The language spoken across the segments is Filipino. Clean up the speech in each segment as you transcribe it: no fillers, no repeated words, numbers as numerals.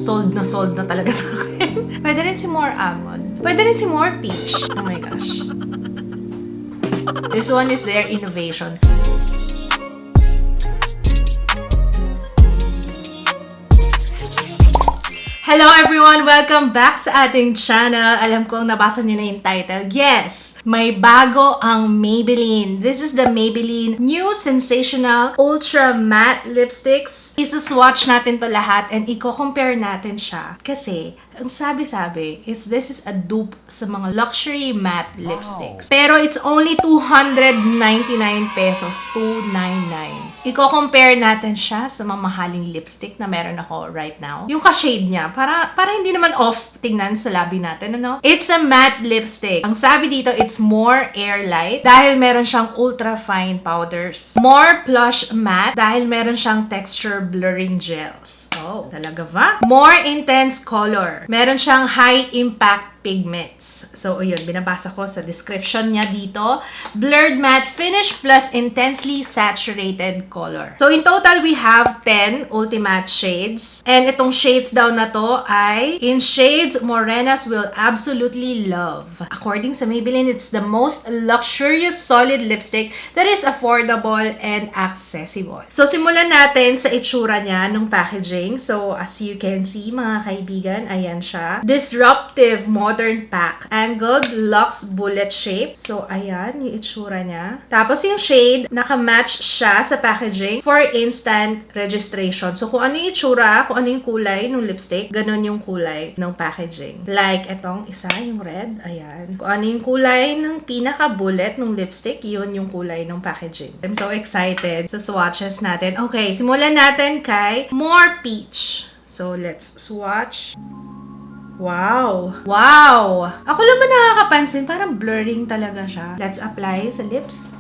sold na talaga sa akin. Pwede rin si more almond. Pwede rin si more peach. Oh my gosh. This one is their innovation. Hello everyone! Welcome back sa ating channel. Alam kong nabasa niyo na yung title. Yes! May bago ang Maybelline. This is the Maybelline new sensational ultra matte lipsticks. Isuswatch natin to lahat and i-compare natin siya. Kasi, ang sabi-sabi is this is a dupe sa mga luxury matte lipsticks. Pero it's only 299 pesos. 299. I-compare natin siya sa mga mahaling lipstick na meron ako right now. Yung ka-shade niya, para hindi naman off tingnan sa labi natin, ano? It's a matte lipstick. Ang sabi dito, it's more airlight dahil meron siyang ultra fine powders. More plush matte dahil meron siyang texture blurring gels. Oh, talaga ba? More intense color. Meron siyang high impact pigments. So, yun, binabasa ko sa description niya dito. Blurred matte finish plus intensely saturated color. So, in total, we have 10 Ultimatte shades. And itong shades daw na to ay in shades Morenas will absolutely love. According sa Maybelline, it's the most luxurious solid lipstick that is affordable and accessible. So, simulan natin sa itsura niya nung packaging. So, as you can see, mga kaibigan, ayan siya. Disruptive modern pack. Angled luxe bullet shape. So, ayan yung itsura niya. Tapos yung shade, naka-match siya sa packaging for instant registration. So, kung ano yung itsura, kung ano yung kulay ng lipstick, ganun yung kulay ng packaging. Like, etong isa, yung red. Ayan. Kung ano yung kulay ng pinaka-bullet ng lipstick, yun yung kulay ng packaging. I'm so excited sa swatches natin. Okay, simulan natin kay More Peach. So, let's swatch. Wow! Wow! Ako lang ba nakakapansin? Parang blurring talaga siya. Let's apply sa lips.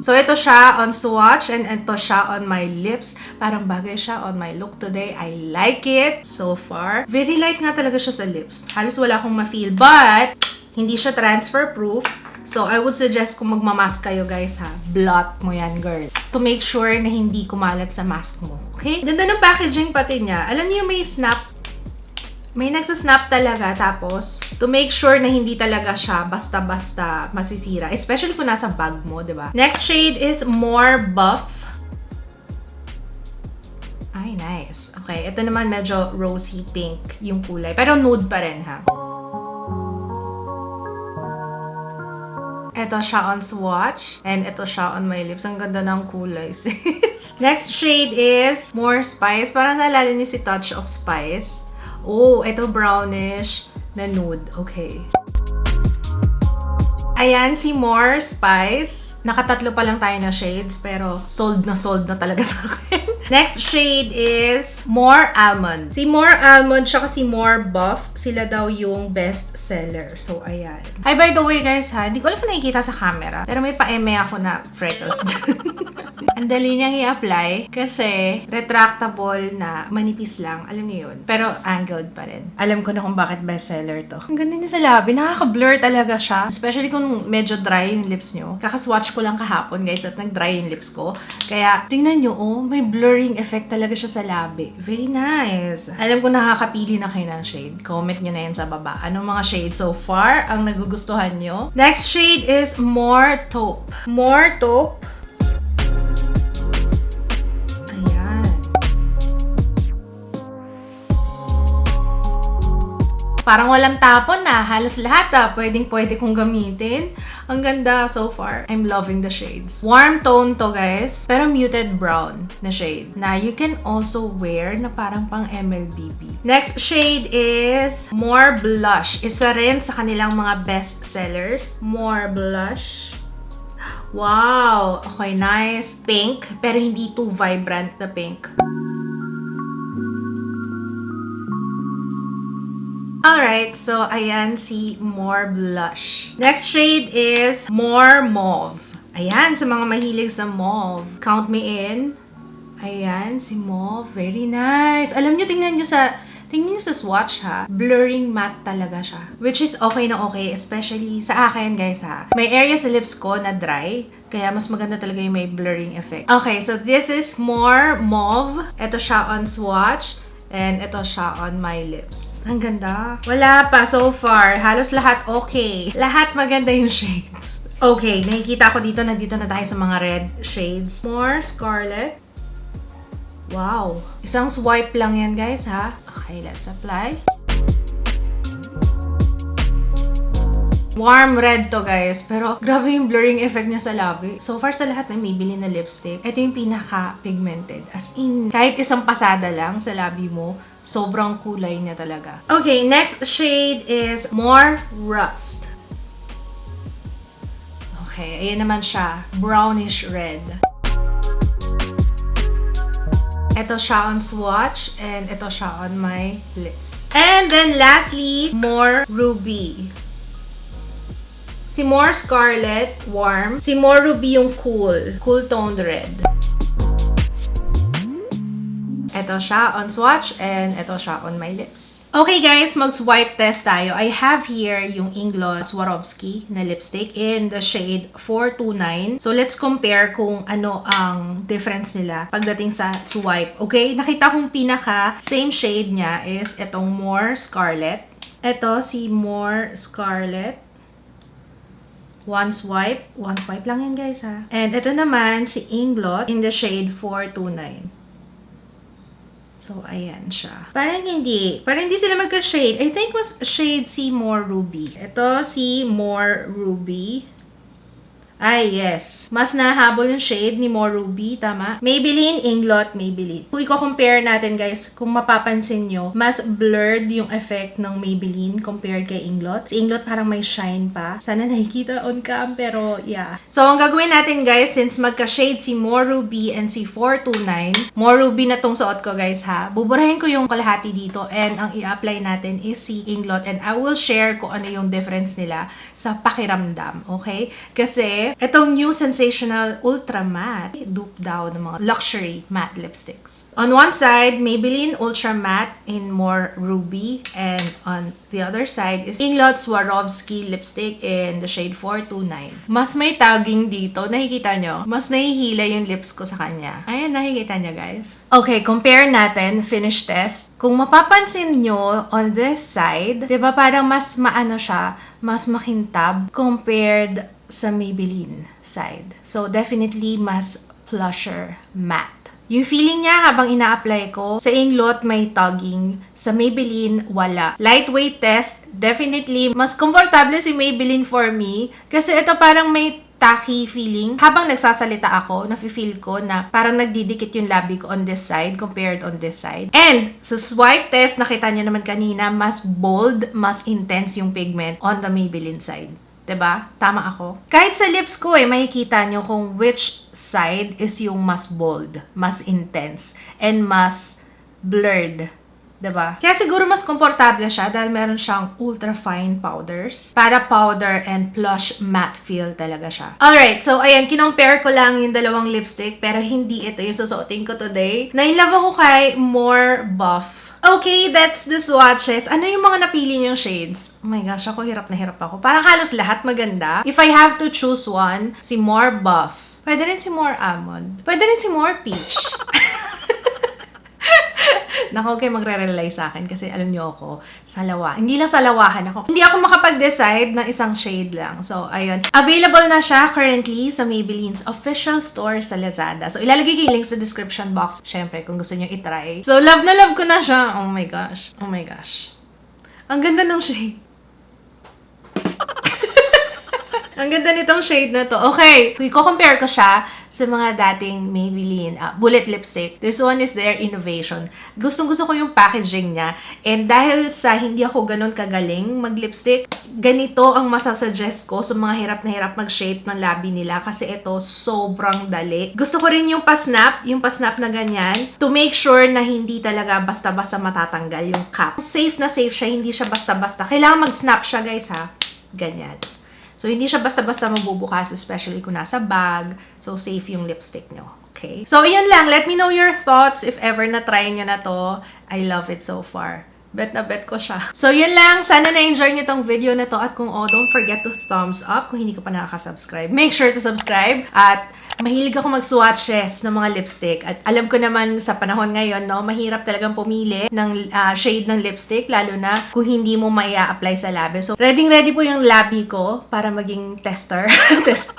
So, ito siya on swatch and ito siya on my lips. Parang bagay siya on my look today. I like it so far. Very light nga talaga siya sa lips. Halos wala akong ma-feel. But, hindi siya transfer proof. So, I would suggest kung magmamask kayo guys ha, blot mo yan girl. To make sure na hindi kumalat sa mask mo. Okay? Ganda ng packaging pati niya. Alam niyo may snap. May nagsasnap talaga. Tapos, to make sure na hindi talaga siya basta-basta masisira. Especially kung nasa bag mo, di ba? Next shade is More Buff. Ay, nice. Okay, ito naman medyo rosy pink yung kulay. Pero nude pa rin ha. Ito siya on swatch. And ito siya on my lips. Ang ganda ng kulay, sis. Next shade is More Spice. Parang naalala niyo si Touch of Spice. Oh, ito brownish na nude. Okay. Ayan, si More Spice. Nakatatlo pa lang tayo na shades, pero sold na talaga sa akin. Next shade is More Almond. Si More Almond tsaka si More Buff, sila daw yung best seller. So, ayan. Ay, by the way guys ha, hindi ko alam kung nakikita sa camera, pero may pa-eme ako na freckles dyan. Ang dali niyang i-apply kasi retractable na manipis lang. Alam niyo yun. Pero angled pa rin. Alam ko na kung bakit best seller to. Ang ganda niya sa labi. Nakaka-blur talaga siya. Especially kung medyo dry yung lips nyo. Kakaswatch ko lang kahapon guys at nag-dry yung lips ko. Kaya tingnan nyo, oh, may blurring effect talaga siya sa labi. Very nice. Alam ko nakakapili na kayo ng shade. Comment nyo na yan sa baba. Anong mga shade so far ang nagugustuhan nyo? Next shade is More Taupe. More Taupe. Parang walang tapon na. Halos lahat pwedeng-pwede kong gamitin. Ang ganda so far. I'm loving the shades. Warm tone to guys. Pero muted brown na shade. Na you can also wear na parang pang MLBB. Next shade is More Blush. Isa rin sa kanilang mga best sellers. More Blush. Wow! Okay, nice. Pink. Pero hindi too vibrant na pink. Alright, so ayan si More Blush. Next shade is More Mauve. Ayan, sa mga mahilig sa mauve. Count me in. Ayan, si Mauve. Very nice. Alam nyo, tingnan nyo Tingnan niyo sa swatch ha, blurring matte talaga siya. Which is okay na okay, especially sa akin guys ha. May area sa lips ko na dry, kaya mas maganda talaga yung may blurring effect. Okay, so this is more mauve. Ito siya on swatch. And ito siya on my lips. Ang ganda. Wala pa so far. Halos lahat okay. Lahat maganda yung shades. Okay, nakikita ko dito. Nandito na tayo sa mga red shades. More scarlet. Wow. Isang swipe lang yan, guys, ha? Okay, let's apply. Warm red to, guys. Pero grabe yung blurring effect niya sa labi. So far sa lahat ng Maybelline na lipstick, ito yung pinaka-pigmented. As in, kahit isang pasada lang sa labi mo, sobrang kulay niya talaga. Okay, next shade is more rust. Okay, ayan naman siya. Brownish red. Ito siya on swatch, and ito siya on my lips. And then lastly, more ruby. Si more scarlet, warm. Si more ruby yung cool toned red. Ito siya on swatch, and ito siya on my lips. Okay guys, mag-swipe test tayo. I have here yung Inglot Swarovski na lipstick in the shade 429. So let's compare kung ano ang difference nila pagdating sa swipe. Okay, nakita kong pinaka same shade niya is itong more scarlet. Ito si more scarlet. One swipe lang yan guys ha. And ito naman si Inglot in the shade 429. So, ayan siya. Parang hindi sila magka-shade. I think was shade si more ruby. Ito si more ruby. Ay, yes. Mas nahabol yung shade ni more ruby, tama? Maybelline, Inglot, Maybelline. Kung i-compare natin, guys, kung mapapansin nyo, mas blurred yung effect ng Maybelline compared kay Inglot. Si Inglot parang may shine pa. Sana nakikita on cam, pero yeah. So, ang gagawin natin, guys, since magka-shade si more ruby and si 429, more ruby na tong suot ko, guys, ha? Buburahin ko yung kalahati dito, and ang i-apply natin is si Inglot, and I will share kung ano yung difference nila sa pakiramdam, okay? Kasi itong new sensational Ultimatte, dupe daw ng mga luxury matte lipsticks. On one side, Maybelline Ultimatte in more ruby, and on the other side is Inglot Swarovski lipstick in the shade 429. Mas may tagging dito, nakikita nyo? Mas nahihila yung lips ko sa kanya. Ayan, nakikita nyo guys. Okay, compare natin, finish test. Kung mapapansin nyo, on this side, di ba parang mas maano siya, mas makintab compared sa Maybelline side. So, definitely mas plusher matte. Yung feeling niya habang ina-apply ko, sa Inglot may tugging, sa Maybelline wala. Lightweight test, definitely mas komportable si Maybelline for me kasi ito parang may tacky feeling. Habang nagsasalita ako, nafe-feel ko na parang nagdidikit yung labi ko on this side compared on this side. And sa swipe test, nakita niyo naman kanina, mas bold, mas intense yung pigment on the Maybelline side. 'Di ba? Tama ako. Kahit sa lips ko makikita nyo kung which side is yung mas bold, mas intense, and mas blurred. 'Di ba? Kaya siguro mas komportable siya dahil meron siyang ultra fine powders. Para powder and plush matte feel talaga siya. Alright, so ayan, kinompare ko lang yung dalawang lipstick pero hindi ito yung susuotin ko today. Na-inlove ako kay More Buff. Okay, that's the swatches. Ano yung mga napili niyong shades? Oh my gosh, ako hirap na hirap ako. Parang halos lahat maganda. If I have to choose one, si More Buff. Pwede rin si More Almond. Pwede rin si More Peach. Naku, okay, magre-rely sa akin kasi alam niyo ako, salawa. Hindi lang salawahan ako. Hindi ako makapag-decide ng isang shade lang. So, ayun. Available na siya currently sa Maybelline's official store sa Lazada. So, ilalagay ko yung link sa description box. Syempre, kung gusto niyo itry. So, love na love ko na siya. Oh my gosh. Oh my gosh. Ang ganda ng shade. Ang ganda nitong shade na to. Okay, kung i-compare ko siya sa mga dating Maybelline bullet lipstick, this one is their innovation. Gustong-gusto ko yung packaging niya. And dahil sa hindi ako ganun kagaling mag-lipstick, ganito ang masasuggest ko sa mga hirap na hirap mag-shape ng labi nila kasi ito sobrang dali. Gusto ko rin yung pa-snap na ganyan to make sure na hindi talaga basta-basta matatanggal yung cap. Safe na safe siya, hindi siya basta-basta. Kailangan mag-snap siya guys ha. Ganyan. So, hindi siya basta-basta mabubukas, especially kung nasa bag. So, safe yung lipstick nyo. Okay? So, yun lang. Let me know your thoughts if ever na-try nyo na to. I love it so far. Bet na bet ko siya. So, yun lang. Sana na-enjoy niyo tong video na to. At kung don't forget to thumbs up kung hindi ka pa nakaka-subscribe. Make sure to subscribe. At mahilig ako mag-swatches ng mga lipstick. At alam ko naman sa panahon ngayon, no, mahirap talagang pumili ng shade ng lipstick. Lalo na kung hindi mo apply sa labi. So, ready po yung labi ko para maging tester.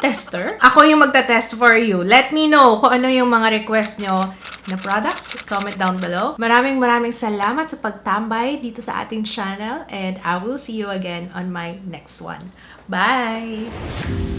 Tester? Ako yung magta-test for you. Let me know kung ano yung mga request nyo na products. Comment down below. Maraming salamat sa pagtambay dito sa ating channel and I will see you again on my next one. Bye!